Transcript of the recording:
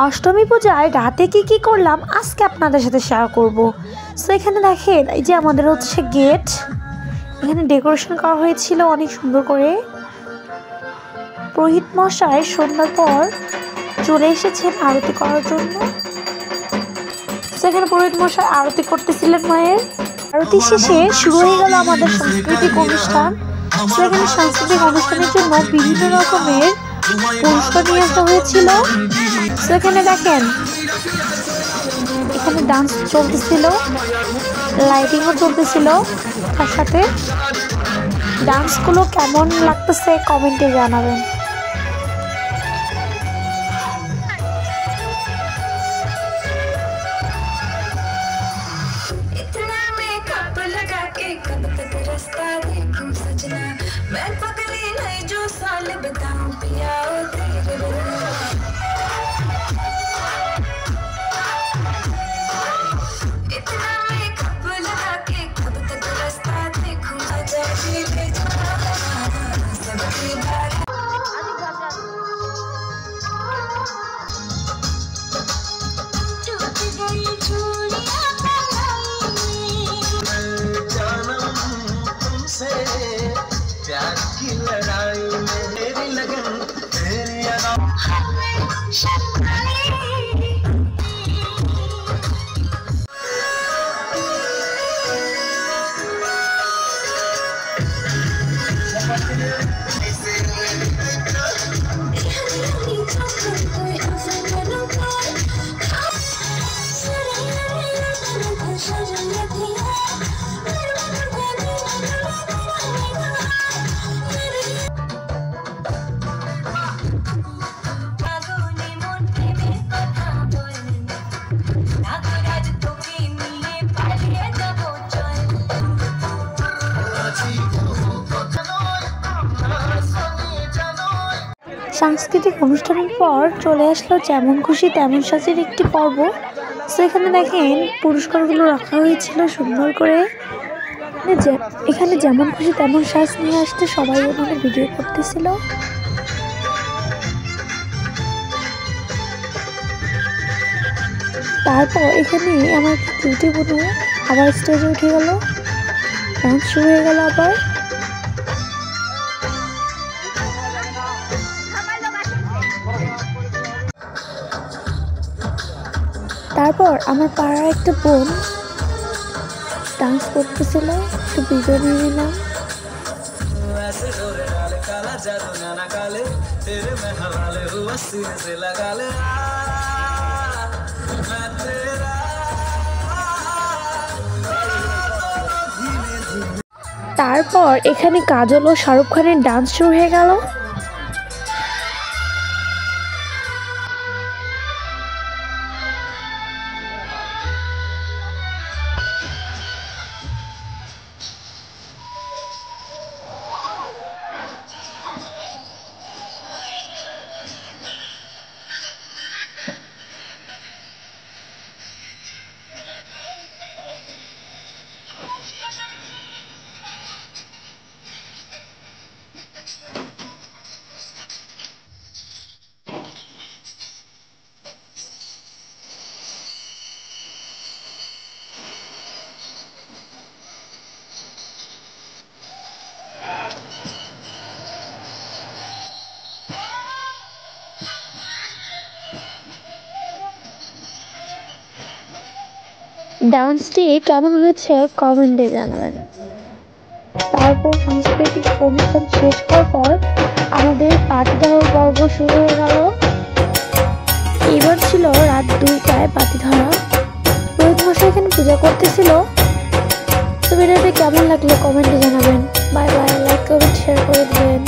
অষ্টমী পূজায় রাতে কি করলাম আজকে আপনাদের সাথে শেয়ার করব। সো এখানে দেখেন এই যে আমাদের হচ্ছে গেট, এখানে ডেকোরেশন করা হয়েছিল অনেক সুন্দর করে। পুরোহিত মশাই সন্ধ্যার পর চলে এসেছেন আরতি করার জন্য। সেখানে পুরোহিত মশাই আরতি করতেছিলেন মায়ের। আরতি শেষে শুরু হয়ে গেল আমাদের সাংস্কৃতিক অনুষ্ঠান। সেখানে সাংস্কৃতিক অনুষ্ঠানের জন্য বিভিন্ন রকমের পুরস্কার নিয়ে আসা হয়েছিল। সেখানে দেখেন এখানে ডান্স চলতেছিল, লাইটিংও চলতেছিল। তার সাথে ডান্সগুলো কেমন লাগতেছে কমেন্টে জানাবেন। সাংস্কৃতিক অনুষ্ঠানের পর চলে আসলো যেমন খুশি তেমন সাজের একটি পর্ব। সেখানে দেখেন পুরস্কারগুলো রাখা হয়েছিল সুন্দর করে। এখানে যেমন খুশি তেমন সাজ নিয়ে আসতে সবাই ওখানে ভিডিও করতেছিল। তারপর এখানে আমার কিউটি বোনু আবার স্টেজে উঠে গেল, ডান্স শুরু হয়ে গেল আবার। তারপর আমার পাড়ার একটা বোন ডান্স করতেছিল, একটু ভিডিও নিয়ে নিলাম। তারপর এখানে কাজল ও শাহরুখ খানের ডান্স শুরু হয়ে গেল। ডান্সটি কেমন হয়েছে কমেন্টে জানাবেন। তারপর সাংস্কৃতিক অনুষ্ঠান শেষ হওয়ার পর আমাদের পাটি ধরার পর্ব শুরু হয়ে গেল। এবার ছিল রাত 2টায় পাটি ধরা। পুরোহিত মশাই এখানে পূজা করতেছিল। তো ভিডিওটি কেমন লাগলো কমেন্টে জানাবেন। Bye bye, like comment share করে দেবেন।